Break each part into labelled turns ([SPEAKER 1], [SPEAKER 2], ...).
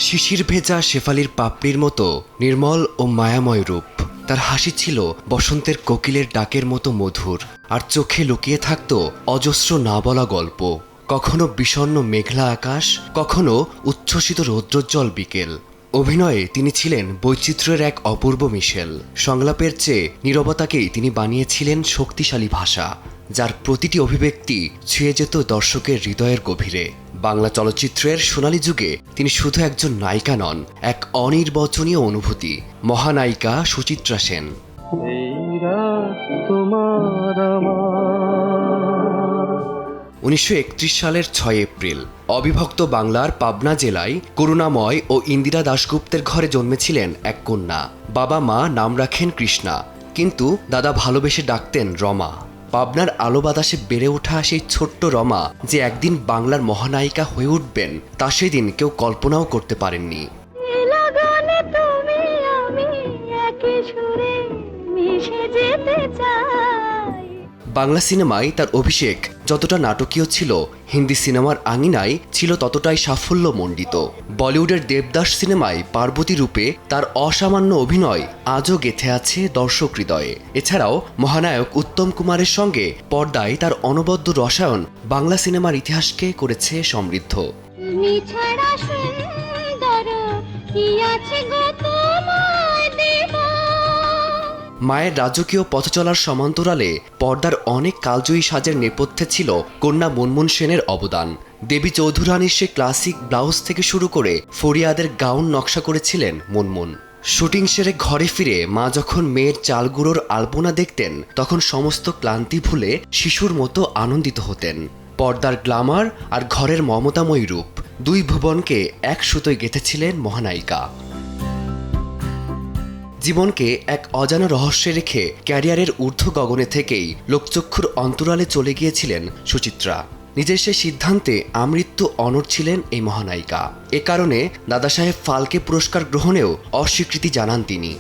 [SPEAKER 1] শিশির ভেজা শেফালির পাপড়ির মতো নির্মল ও মায়াময় রূপ। তার হাসি ছিল বসন্তের কোকিলের ডাকের মতো মধুর, আর চোখে লুকিয়ে থাকত অজস্র না বলা গল্প। কখনো বিষণ্ণ মেঘলা আকাশ, কখনো উচ্ছ্বসিত রৌদ্রোজ্জ্বল বিকেল। অভিনয়ে তিনি ছিলেন বৈচিত্র্যের এক অপূর্ব মিশেল। সংলাপের চেয়ে নীরবতাকেই তিনি বানিয়েছিলেন শক্তিশালী ভাষা, যার প্রতিটি অভিব্যক্তি ছুঁয়ে যেত দর্শকের হৃদয়ের গভীরে। বাংলা চলচ্চিত্রের সোনালী যুগে তিনি শুধু একজন নায়িকা নন, এক অনির্বচনীয় অনুভূতি। মহানায়িকা সুচিত্রা সেন। 1931 সালের 6 এপ্রিল অবিভক্ত বাংলার পাবনা জেলায় করুণাময় ও ইন্দিরা দাশগুপ্তের ঘরে জন্মেছিলেন এক কন্যা। বাবা মা নাম রাখেন কৃষ্ণা, কিন্তু দাদা ভালোবেসে ডাকতেন রমা। পাবনার আলো বাতাসে বেড়ে ওঠা সেই ছোট্ট রমা যে একদিন বাংলার মহানায়িকা হয়ে উঠবেন, তা সেদিন কেউ কল্পনাও করতে পারেননি। বাংলা সিনেমায় তার অভিষেক যতটা নাটকীয় ছিল, হিন্দি সিনেমার আঙিনায় ছিল ততটাই সাফল্যমণ্ডিত। বলিউডের দেবদাস সিনেমায় পার্বতী রূপে তার অসামান্য অভিনয় আজও গেঁথে আছে দর্শক হৃদয়ে। এছাড়াও মহানায়ক উত্তম কুমারের সঙ্গে পর্দায় তার অনবদ্য রসায়ন বাংলা সিনেমার ইতিহাসকে করেছে সমৃদ্ধ। মায়ের রাজকীয় পথ চলার সমান্তরালে পর্দার অনেক কালজয়ী সাজের নেপথ্যে ছিল কন্যা মুনমুন সেনের অবদান। দেবী চৌধুরানীর সে ক্লাসিক ব্লাউজ থেকে শুরু করে ফরিয়াদের গাউন নকশা করেছিলেন মুনমুন। শুটিং সেরে ঘরে ফিরে মা যখন মেয়ের চালগুঁড়োর আলপনা দেখতেন, তখন সমস্ত ক্লান্তি ভুলে শিশুর মতো আনন্দিত হতেন। পর্দার গ্ল্যামার আর ঘরের মমতাময়ী রূপ, দুই ভুবনকে এক সুতোয় গেঁথেছিলেন মহানায়িকা। জীবনকে এক অজানা রহস্যে রেখে ক্যারিয়ারের ঊর্ধ্ব গগনে থেকেই লোকচক্ষুর অন্তরালে চলে গিয়েছিলেন সুচিত্রা। নিজের সে সিদ্ধান্তে আমৃত্যু অনড় ছিলেন এই মহানায়িকা। এ কারণে দাদা সাহেব ফালকে পুরস্কার গ্রহণেও অস্বীকৃতি জানান তিনি।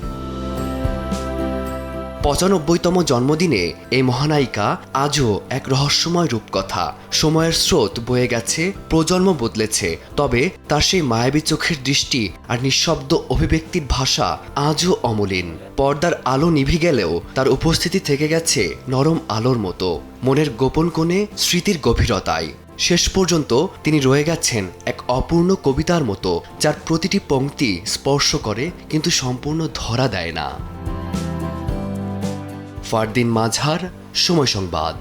[SPEAKER 1] 95তম জন্মদিনে এই মহানায়িকা আজও এক রহস্যময় রূপকথা। সময়ের স্রোত বয়ে গেছে, প্রজন্ম বদলেছে, তবে তার সেই মায়াবী চোখের দৃষ্টি আর নিঃশব্দ অভিব্যক্তির ভাষা আজও অমলিন। পর্দার আলো নিভে গেলেও তার উপস্থিতি থেকে গেছে নরম আলোর মতো, মনের গোপন কোণে, স্মৃতির গভীরতায়। শেষ পর্যন্ত তিনি রয়ে গেছেন এক অপূর্ণ কবিতার মতো, যার প্রতিটি পংক্তি স্পর্শ করে কিন্তু সম্পূর্ণ ধরা দেয় না। ফারদিন মাঝার, সময় সংবাদ।